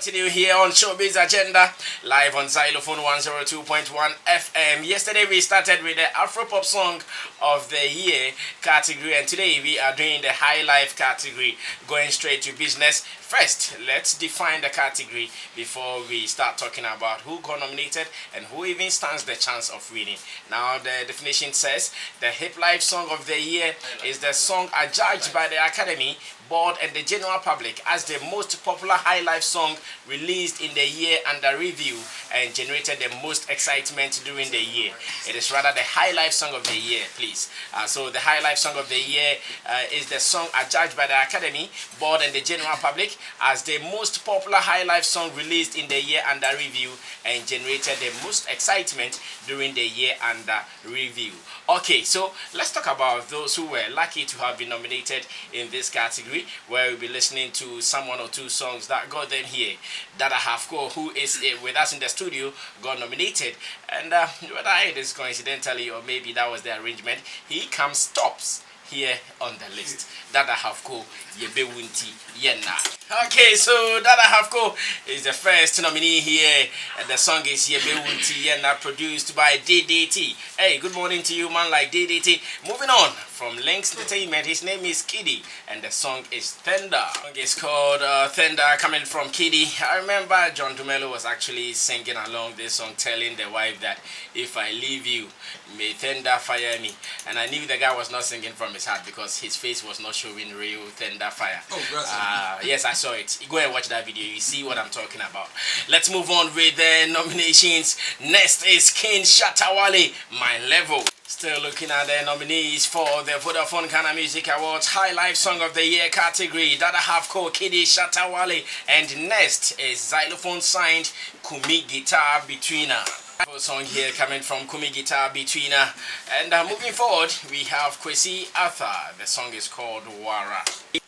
continue here on Showbiz Agenda, live on Xylophone 102.1 FM. Yesterday we started with the Afropop Song of the Year category, and today we are doing the Highlife category, going straight to business. First, let's define the category before we start talking about who got nominated and who even stands the chance of winning. Now, the definition says the Hip Life Song of the Year is the song adjudged by the Academy, Board, and the general public as the most popular high life song released in the year under review and generated the most excitement during the year. It is rather the high life song of the year, please. So the high life song of the year is the song adjudged by the Academy, Board, and the general public as the most popular high life song released in the year under review and generated the most excitement during the year under review. Okay, so let's talk about those who were lucky to have been nominated in this category, where we'll be listening to some one or two songs that got them here. Dada Hafko, who is with us in the studio, got nominated, and whether it is coincidentally or maybe that was the arrangement, he comes tops here on the list. Dada Hafko, Yebe Wunti Yena. Okay, so Dada Hafko is the first nominee here, and the song is Yebe Wunti Yena, produced by DDT. Hey, good morning to you, man, like DDT. Moving on from Lynx Entertainment, his name is Kiddy, and the song is Thunder. The song is called Thunder, coming from Kiddy. I remember John Dumelo was actually singing along this song, telling the wife that if I leave you, may thunder fire me. And I knew the guy was not singing from his heart because his face was not showing real thunder fire. Oh, yes, I saw it. Go and watch that video. You see what I'm talking about. Let's move on with the nominations. Next is King Shatta, Wale, My Level. Still looking at the nominees for the Vodafone Ghana Music Awards High Life Song of the Year category. Dada Hafko, Kiddy, Shatta, Wale, and next is Xylophone signed Kumi Guitar Betweener. Song here coming from Kumi Guitar Betweener. And moving forward, we have Kwesi Arthur. The song is called Wara.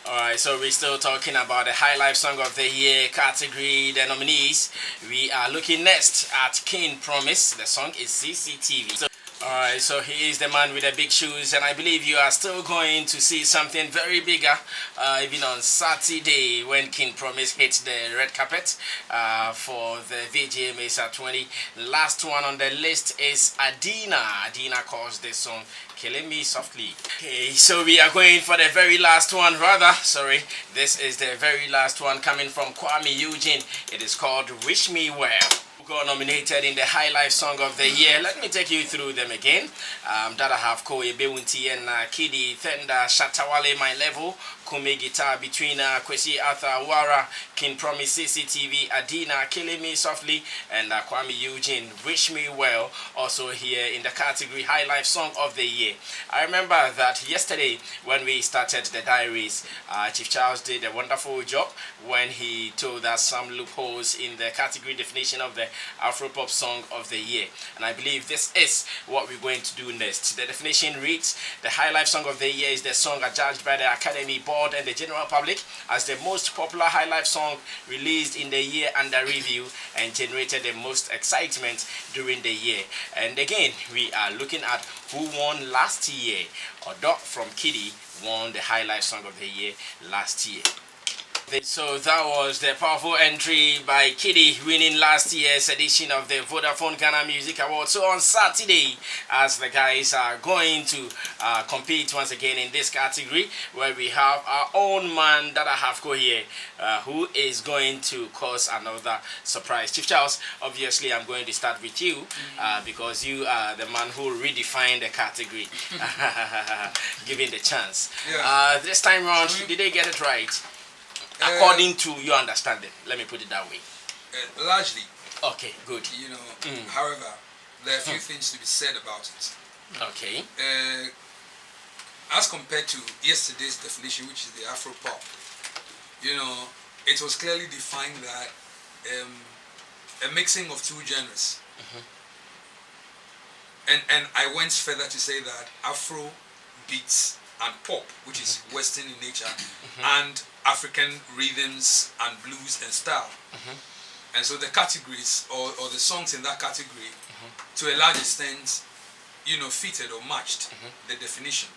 Alright, so we're still talking about the High Life Song of the Year category, the nominees. We are looking next at King Promise. The song is CCTV. Alright, so he is the man with the big shoes, and I believe you are still going to see something very bigger even on Saturday when King Promise hits the red carpet for the VGMA Sat 20. Last one on the list is Adina. Adina calls this song Killing Me Softly. Okay, so we are going for the very last one, this is the very last one coming from Kwame Eugene. It is called Wish Me Well. Got nominated in the High Life Song of the Year. Let me take you through them again. Dada Hafko, Yebe Wunti Yena, Kiddy, Thunder, Shatta, Wale, My Level, Kumi Guitar Betweener, Kwesi Arthur, Wara, King Promise, CCTV, Adina, Killing Me Softly, and Kwame Eugene, Wish Me Well, also here in the category High Life Song of the Year. I remember that yesterday when we started the diaries, Chief Charles did a wonderful job when he told us some loopholes in the category definition of the Afropop Song of the Year. And I believe this is what we're going to do next. The definition reads, the High Life Song of the Year is the song adjudged by the Academy, Board, and the general public as the most popular High Life song released in the year under review and generated the most excitement during the year. And again, we are looking at who won last year. Odo from Kiddy won the High Life Song of the Year last year. So that was the powerful entry by Kiddy, winning last year's edition of the Vodafone Ghana Music Awards. So on Saturday, as the guys are going to compete once again in this category, where we have our own man Dada Hafko here, who is going to cause another surprise. Chief Charles, obviously I'm going to start with you because you are the man who redefined the category, given the chance. Yeah. This time round, did they get it right? According to your understanding, let me put it that way. Largely. Okay, good. You know, however, there are a few things to be said about it. Okay. As compared to yesterday's definition, which is the Afropop, you know, it was clearly defined that a mixing of two genres. And I went further to say that Afro beats and pop, which is Western in nature, and African rhythms and blues and style. And so the categories or the songs in that category, to a large extent, you know, fitted or matched the definition.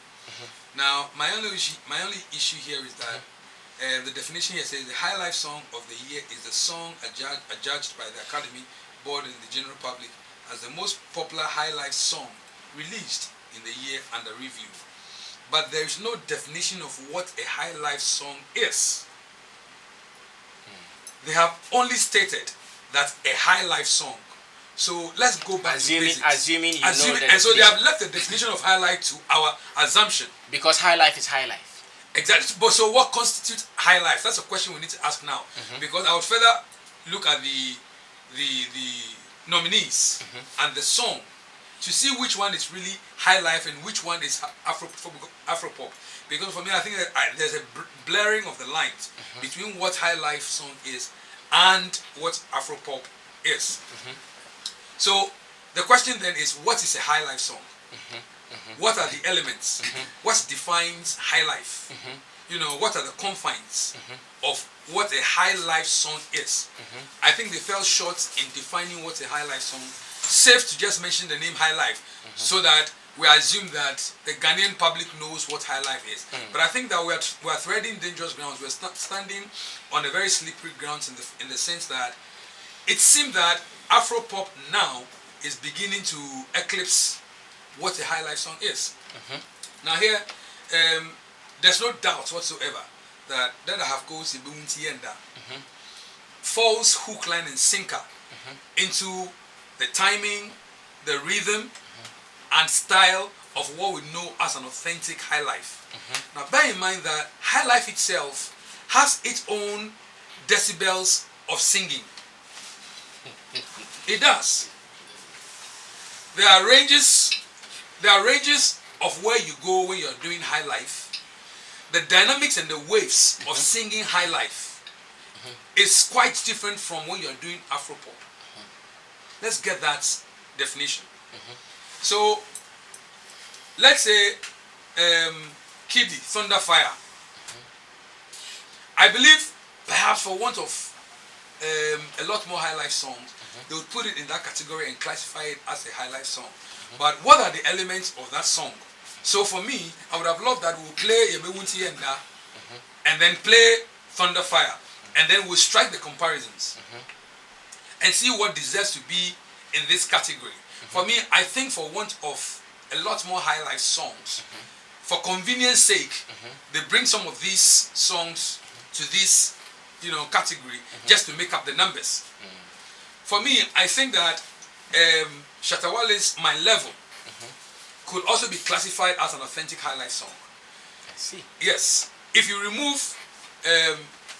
Now, my only issue here is that the definition here says the Highlife song of the year is the song adjudged by the Academy Board and the general public as the most popular Highlife song released in the year under review. But there is no definition of what a Highlife song is. They have only stated that a Highlife song. So let's go back to basics. Assuming you know the and so they have left the definition of Highlife to our assumption. Because Highlife is Highlife. Exactly. But so what constitutes Highlife? That's a question we need to ask now. Because I would further look at the nominees and the song to see which one is really Highlife and which one is Afropop. Because for me, I think that there's a blurring of the lines between what Highlife song is and what Afropop is. So the question then is, what is a Highlife song? What are the elements? What defines Highlife? You know, what are the confines of what a Highlife song is? I think they fell short in defining what a Highlife song. Safe to just mention the name Highlife, so that we assume that the Ghanaian public knows what Highlife is. But I think that we are threading dangerous grounds. We're standing on a very slippery grounds in the sense that it seems that Afropop now is beginning to eclipse what a Highlife song is. Now here, there's no doubt whatsoever that I have goes in Buntienda falls hook, line, and sinker into the timing, the rhythm, and style of what we know as an authentic Highlife. Now bear in mind that Highlife itself has its own decibels of singing. It does. There are ranges of where you go when you're doing Highlife. The dynamics and the waves of singing Highlife is quite different from when you're doing Afropop. Let's get that definition. So, let's say Kiddy, Thunderfire. I believe perhaps for want of a lot more Highlife songs, they would put it in that category and classify it as a Highlife song. But what are the elements of that song? So for me, I would have loved that we'll play Yemewunti Enda and then play Thunderfire, and then we'll strike the comparisons and see what deserves to be in this category. For me, I think for want of a lot more Highlife songs, for convenience sake, they bring some of these songs to this, category just to make up the numbers. For me, I think that Shatta Wale's My Level could also be classified as an authentic Highlife song. I see. Yes. If you remove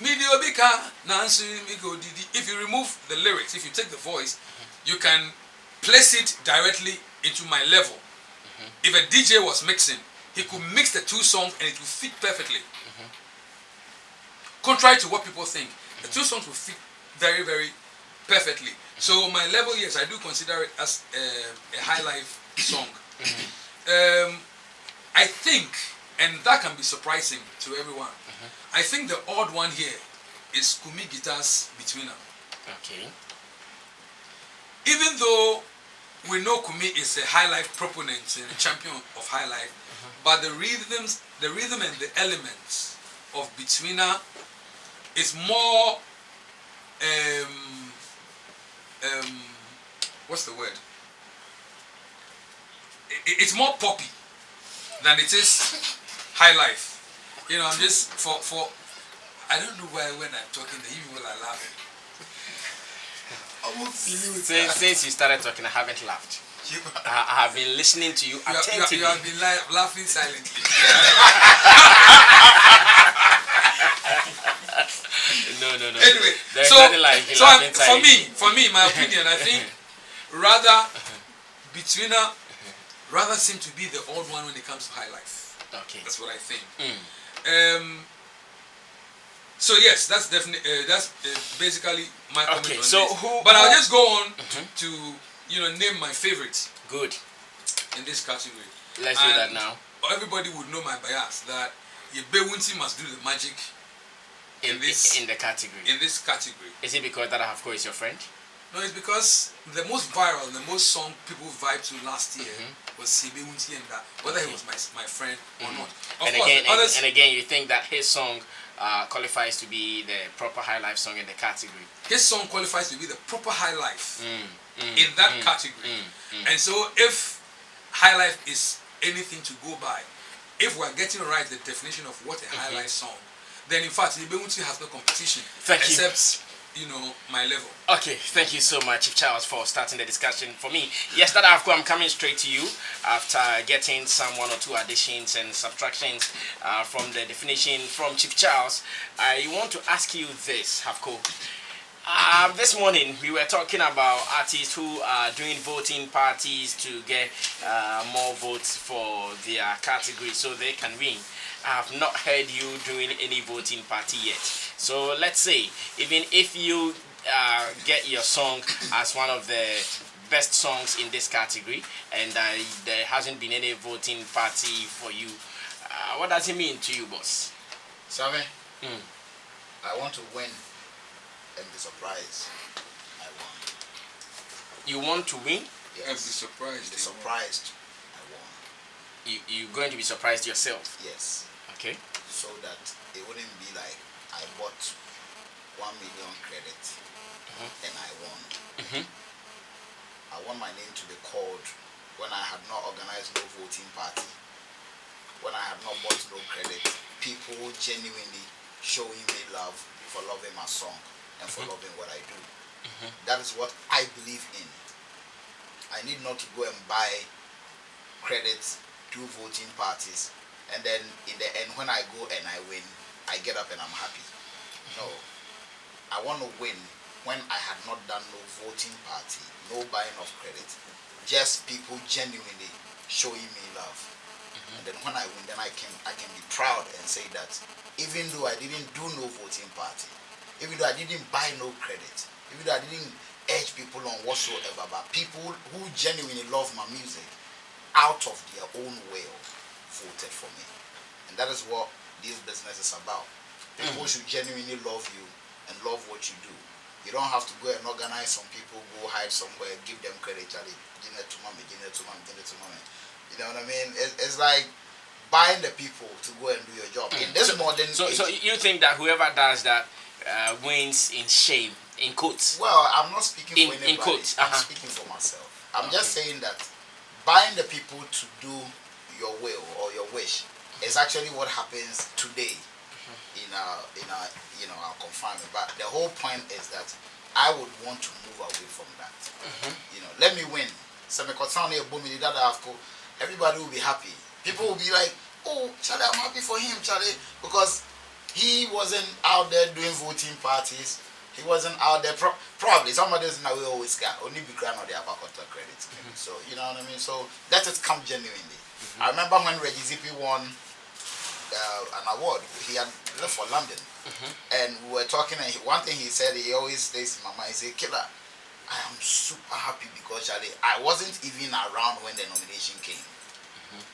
if you remove the lyrics, if you take the voice, you can place it directly into My Level. If a DJ was mixing, he could mix the two songs and it will fit perfectly. Contrary to what people think, the two songs will fit very, very perfectly. So My Level, yes, I do consider it as a Highlife song. I think, and that can be surprising to everyone, I think the odd one here is Kumi Guitar's Betweener. Okay. Even though we know Kumi is a Highlife proponent and a champion of Highlife, but the rhythm and the elements of Betweener is more what's the word? It's more poppy than it is Highlife. I'm just for I don't know why when I'm talking the people are laughing. Since you started talking, I haven't laughed. I have been listening to you attentively. You have been laughing silently. No. Anyway, There's so for me, my opinion, I think rather Betweener rather seem to be the odd one when it comes to Highlife. Okay. That's what I think. So yes, that's definitely basically my comment on this. But I'll just go on to name my favorites. Good. In this category. Let's do that now. Everybody would know my bias that Yebewunti must do the magic in this category. In this category. Is it because that Ahafko is your friend? No, it's because the most viral, the most song people vibed to last year was Yebewunti Enda, whether he was my friend or not. And again, you think that his song qualifies to be the proper high life song in the category? His song qualifies to be the proper high life in that category. And so if high life is anything to go by, if we're getting right the definition of what a high life song, then in fact Ibewuti has no competition except my level. Okay, thank you so much, Chief Charles, for starting the discussion for me. Yes, that I'm coming straight to you after getting some one or two additions and subtractions from the definition from Chief Charles. I want to ask you this, Hafko. This morning we were talking about artists who are doing voting parties to get more votes for their category so they can win. I have not heard you doing any voting party yet. So let's say, even if you get your song as one of the best songs in this category and there hasn't been any voting party for you, what does it mean to you, boss? Sammy, I want to win and be surprised I won. You want to win? Yes. And be surprised. Be surprised I won. You're going to be surprised yourself? Yes. Okay. So that it wouldn't be like I bought 1 million credit and I won. I want my name to be called when I had not organized no voting party, when I had not bought no credit, people genuinely showing me love for loving my song and for loving what I do. That is what I believe in. I need not to go and buy credits, do voting parties, and then in the end when I go and I win, I get up and I'm happy. No. I want to win when I had not done no voting party, no buying of credit, just people genuinely showing me love. And then when I win, then I can be proud and say that even though I didn't do no voting party, even though I didn't buy no credit, even though I didn't urge people on whatsoever, but people who genuinely love my music out of their own will voted for me. And that is what this business is about. People should genuinely love you and love what you do. You don't have to go and organize some people, go hide somewhere, give them credit, Charlie. Give it to mommy, give it to mommy, give it to mommy. You know what I mean? It's like buying the people to go and do your job. In this modern age, so you think that whoever does that wins in shame, in quotes? Well, I'm not speaking for anybody. In quotes. I'm speaking for myself. I'm just saying that buying the people to do your will or your wish is actually what happens today in our confinement. But the whole point is that I would want to move away from that. Let me win. Everybody will be happy. People will be like, oh, Charlie, I'm happy for him, Charlie, because he wasn't out there doing voting parties. He wasn't out there. Probably some of this now we always got only be grand on their back credit. So you know what I mean. So let it come genuinely. I remember when Reggie Zippy won an award. He had left for London, and we were talking. And one thing he said, he always stays in my mind. He said, "Killer, I am super happy because Charlie, I wasn't even around when the nomination came.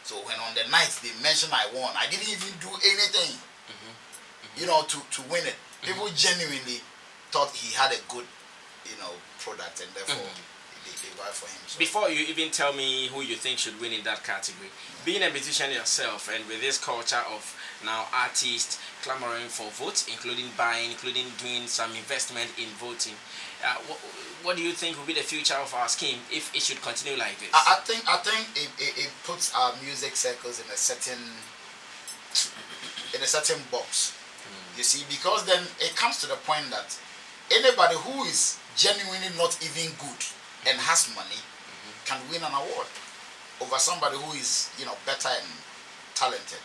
So when on the night they mentioned I won, I didn't even do anything, to win it. People genuinely thought he had a good, product, and therefore they buy for him." So. Before you even tell me who you think should win in that category, being a musician yourself and with this culture of now artists clamoring for votes, including buying, including doing some investment in voting, what do you think will be the future of our scheme if it should continue like this? I think it puts our music circles in a certain box. You see, because then it comes to the point that anybody who is genuinely not even good and has money can win an award over somebody who is better and talented.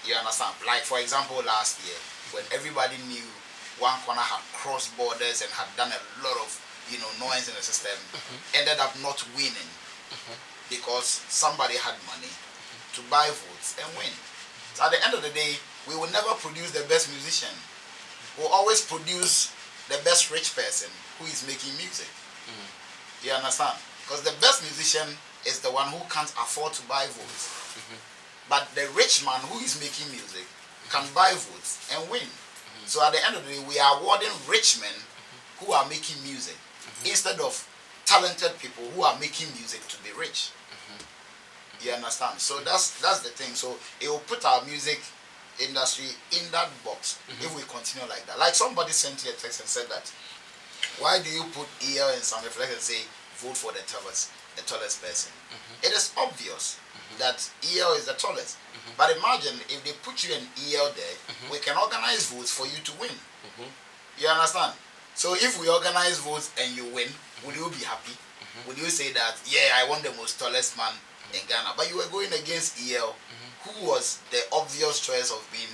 You understand? Like for example, last year when everybody knew One Corner had crossed borders and had done a lot of noise in the system, ended up not winning because somebody had money to buy votes and win. So at the end of the day, we will never produce the best musician. We'll always produce the best rich person who is making music. You understand? Because the best musician is the one who can't afford to buy votes. But the rich man who is making music can buy votes and win. So at the end of the day, we are awarding rich men who are making music instead of talented people who are making music to be rich. You understand? So that's the thing. So it will put our music industry in that box if we continue like that. Like somebody sent you a text and said that, why do you put EL and some reflex and say vote for the tallest person? It is obvious that EL is the tallest. But imagine if they put you an EL there, we can organize votes for you to win. You understand? So if we organize votes and you win, will you be happy? Would you say that, yeah, I want the most tallest man in Ghana? But you were going against EL, who was the obvious choice of being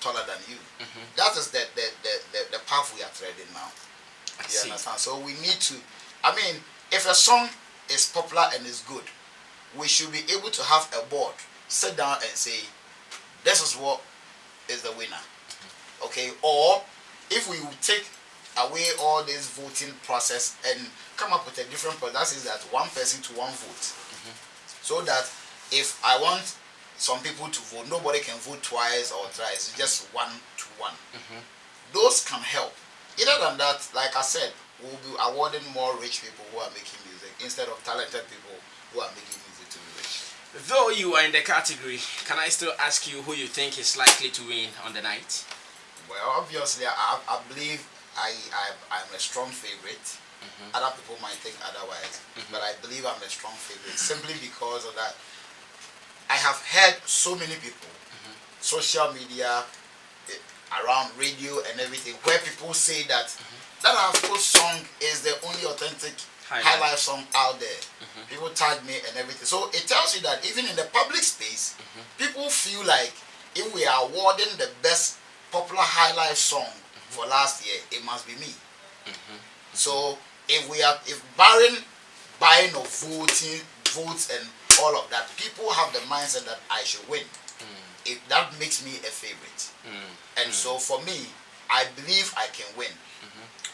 taller than you. That is the path we are treading now. You understand? So we need to, I mean, if a song is popular and is good, we should be able to have a board, sit down and say, this is what is the winner. Okay? Or if we would take away all this voting process and come up with a different process, that is that one person to one vote. So that if I want some people to vote, nobody can vote twice or thrice, it's just 1 to 1. Those can help. Other than that, like I said, we'll be awarding more rich people who are making music instead of talented people who are making music to be rich. Though you are in the category, can I still ask you who you think is likely to win on the night? Well, obviously, I believe I'm a strong favorite. Other people might think otherwise, but I believe I'm a strong favorite simply because of that. I have heard so many people, social media, around radio and everything, where people say that that Afro song is the only authentic Highlife song out there. People tag me and everything. So it tells you that even in the public space, people feel like if we are awarding the best popular Highlife song for last year, it must be me. So if barring buying of votes and all of that, people have the mindset that I should win. That makes me a favorite. And so for me, I believe I can win.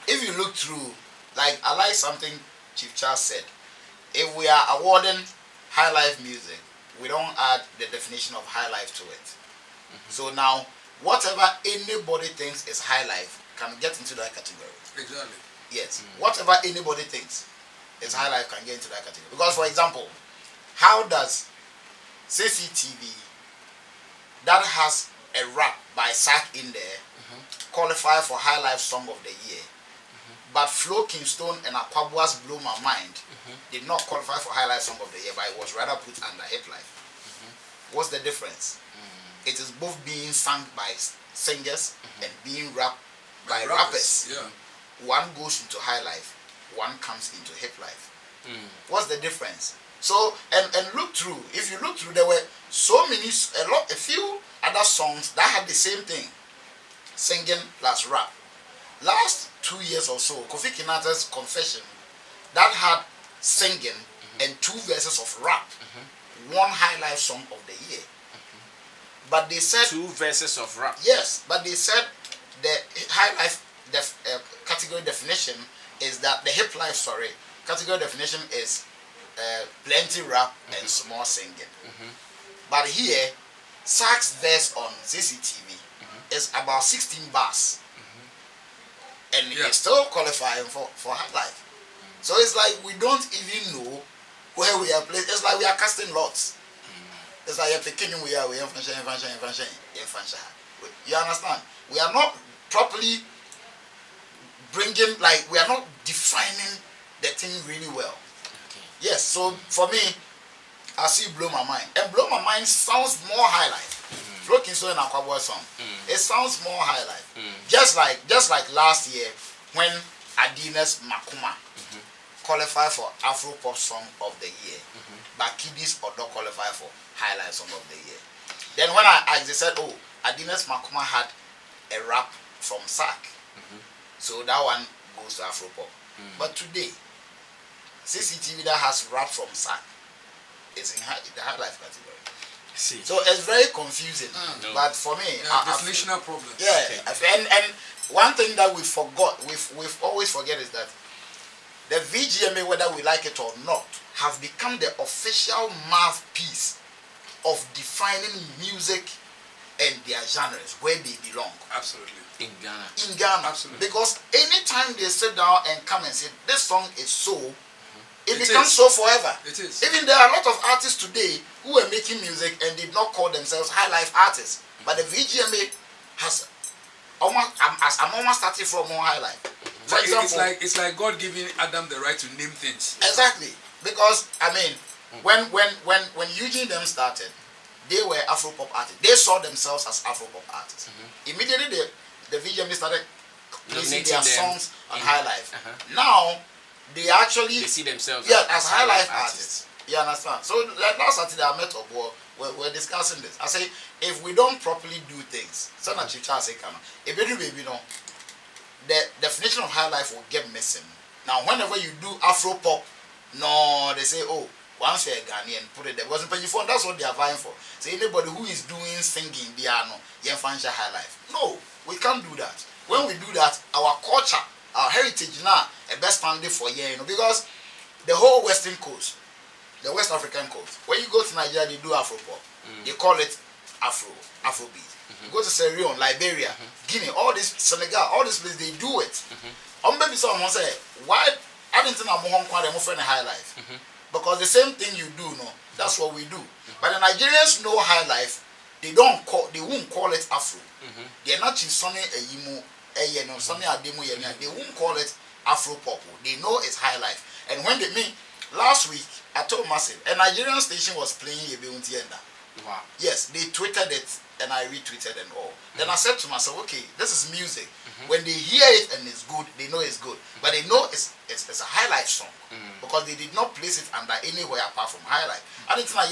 If you look through, like I like something Chief Charles said, if we are awarding Highlife music, we don't add the definition of Highlife to it. So now, whatever anybody thinks is Highlife can get into that category. Exactly. Yes. Whatever anybody thinks is Highlife can get into that category. Because for example, how does CCTV that has a rap by Sack in there qualify for Highlife Song of the Year? But Flo Kingston and Akwabua's Blow My Mind did not qualify for Highlife Song of the Year, but it was rather put under Hip Life. What's the difference? It is both being sung by singers and being rapped by rappers. One goes into Highlife, one comes into Hip Life. What's the difference? So and look through. If you look through, there were so many, a few other songs that had the same thing, singing plus rap. Last 2 years or so, Kofi Kinata's Confession, that had singing and 2 verses of rap, won Highlife Song of the Year. But they said 2 verses of rap. Yes, but they said the Highlife category definition is that the Hip Life category definition is plenty rap and small singing. But here, Sack's verse on CCTV is about 16 bars. And it's still qualifying for Highlife. So it's like we don't even know where we are placed. It's like we are casting lots. It's like you're picking we are you understand? We are not properly bringing, like we are not defining the thing really well. Yes, so for me, I see Blow My Mind. And Blow My Mind sounds more Highlife. Flo Kingston and Akwabua song. It sounds more Highlife. Just like last year when Adina's Makuma qualified for Afro Pop Song of the Year, but Kiddies Odo qualified for Highlife Song of the Year. Then when they said, oh, Adina's Makuma had a rap from Sack, so that one goes to Afro Pop. But today, CCTV that has rap from Sack is in the Highlife category. So it's very confusing. But for me, definitional problem. And one thing that we forgot, we've always forget is that the VGMA, whether we like it or not, have become the official mouthpiece of defining music and their genres where they belong. Absolutely. In Ghana. In Ghana. Absolutely. Because anytime they sit down and come and say this song is so, it becomes so forever. It is. Even there are a lot of artists today who are making music and did not call themselves Highlife artists. But the VGMA has almost I'm almost starting from more Highlife. For example, it's like God giving Adam the right to name things. Exactly, because I mean, when Eugene them started, they were Afropop artists. They saw themselves as Afropop artists. Immediately, the VGMA started placing their songs on Highlife. Now, they see themselves as Highlife artists. You understand? So last Saturday I met up. We're discussing this. I say, if we don't properly do things, so that you say, if you do, baby, no, the definition of Highlife will get missing. Now, whenever you do Afropop, no, they say, oh, once you're a Ghanaian, put it there. Wasn't paying for. That's what they are vying for. So anybody who is doing singing, they are no, you find Highlife. No, we can't do that. When we do that, our culture, our heritage now, a best standing for you know, because the whole Western coast, the West African coast, when you go to Nigeria, they do Afropop. They call it Afrobeat. You go to Sierra Leone, Liberia, Guinea, all this, Senegal, all these places, they do it. Maybe someone say, why? I didn't think I'm more friend Highlife. Because the same thing you do, no, that's what we do. But the Nigerians know Highlife. They won't call it Afro. They're not Sunny Yimu, Sunny Ademu. They won't call it Afro Pop. They know it's Highlife. And when they mean last week, I told Massive, a Nigerian station was playing Yebeuntienda. Wow. Yes, they tweeted it and I retweeted and all. Then I said to myself, okay, this is music. When they hear it and it's good, they know it's good. But they know it's a Highlife song because they did not place it under anywhere apart from Highlife. And it's not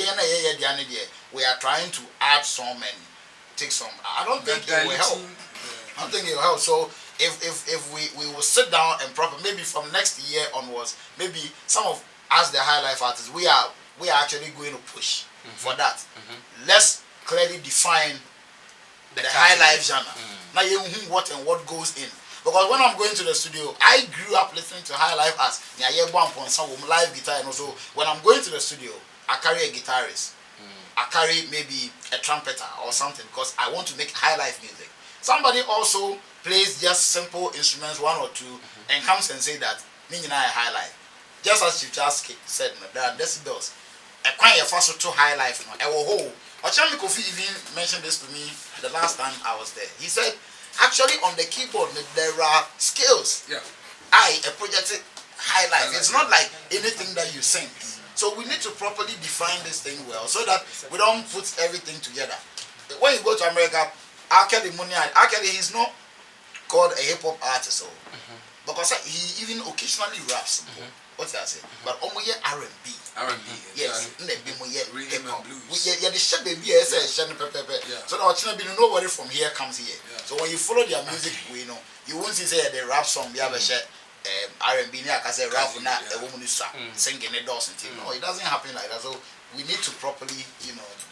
we are trying to add some and take some. I don't think it will help. I don't think it will help. So if we will sit down and proper, maybe from next year onwards, maybe some of us the Highlife artists, we are actually going to push for that. Let's clearly define the Highlife genre. Now you know what and what goes in. Because when I'm going to the studio, I grew up listening to Highlife as some live guitar, and also when I'm going to the studio, I carry a guitarist. I carry maybe a trumpeter or something because I want to make Highlife music. Somebody also plays just simple instruments, one or two, and comes and say that Highlife. Just as Chief Charles said, there are decibels. A quite a fast to Highlife. Ochami Kofi even mentioned this to me the last time I was there. He said, actually on the keyboard there are scales. Yeah. A projected Highlife. It's not like anything that you sing. So we need to properly define this thing well so that we don't put everything together. When you go to America, actually he's not called a hip hop artist, because he even occasionally raps. What's that say? But almost R&B. Yes. Rhythm and blues. Yeah, the shit baby so nobody from here comes here. So when you follow their music, you won't see say they rap song, they have a shit R&B rap a woman is singing it doesn't. No, it doesn't happen like that. So we need to properly,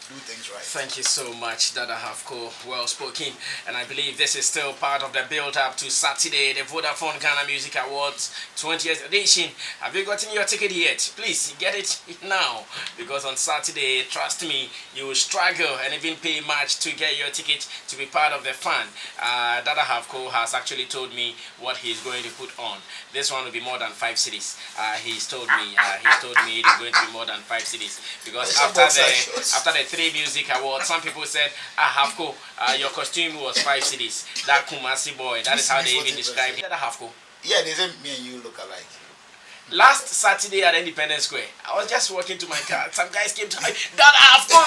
do things right. Thank you so much, Dada Hafko. Well spoken. And I believe this is still part of the build-up to Saturday, the Vodafone Ghana Music Awards 20th edition. Have you gotten your ticket yet? Please get it now, because on Saturday, trust me, you will struggle and even pay much to get your ticket to be part of the fun. Dada Hafko has actually told me what he's going to put on. This one will be more than 5 cities. He's told me it is going to be more than 5 cities, because after the 3 music awards, some people said, Hafko, your costume was 5 cities. That Kumasi boy, that is how they even describe it. Hafko. Yeah, they say me and you look alike. Last Saturday at Independence Square, I was just walking to my car. Some guys came to me, Dada Hafko.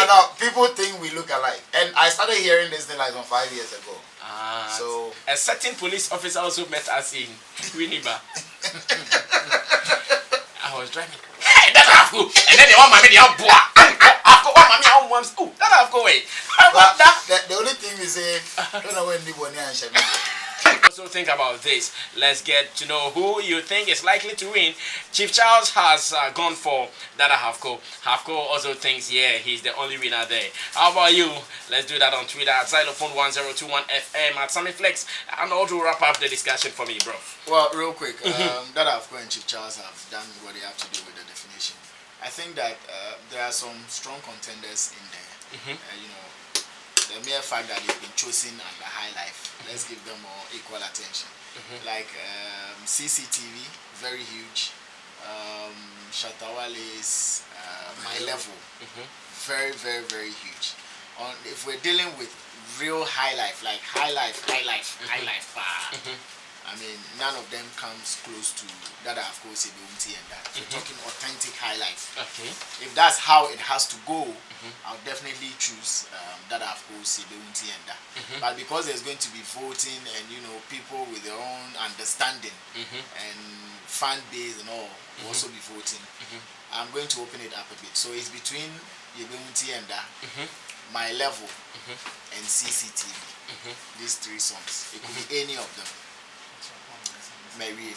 No, people think we look alike. And I started hearing this thing like 5 years ago. So a certain police officer also met us in Winneba. I was driving. Hey, Dada Hafko. And then they want mommy, they have boa. Oh, that have go away. The only thing we say, I don't know when anybody and also think about this. Let's get to know who you think is likely to win. Chief Charles has gone for Dada Hafko. Hafko also thinks, yeah, he's the only winner there. How about you? Let's do that on Twitter at Xylophone1021 FM at Summiflex, and also wrap up the discussion for me, bro. Well, real quick, Dada Hafko and Chief Charles have done what they have to do with the definition. I think that there are some strong contenders in there. The mere fact that they've been chosen under Highlife, let's give them more equal attention. Like CCTV, very huge. Shatta Wale's My Level, very, very, very huge. if we're dealing with real high life, like high life, I mean, none of them comes close to that. Of course, Sebunti and that. We're talking authentic high life. Okay. If that's how it has to go, I'll definitely choose that. Of course, Sebunti and that. But because there's going to be voting and people with their own understanding and fan base and all will also be voting, I'm going to open it up a bit. So it's between Sebunti and that, My Level, and CCTV. These three songs. It could be any of them. Mary.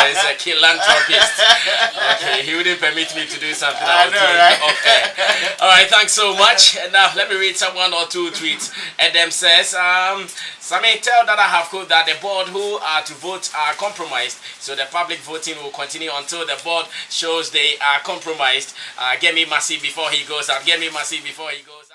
Is a philanthropist. Okay, he wouldn't permit me to do something I was doing right? okay. Alright, thanks so much. And now let me read some one or two tweets. And them says, Sammy, tell that I have code that the board who are to vote are compromised. So the public voting will continue until the board shows they are compromised. Get me Massive before he goes out. Get me Massive before he goes out.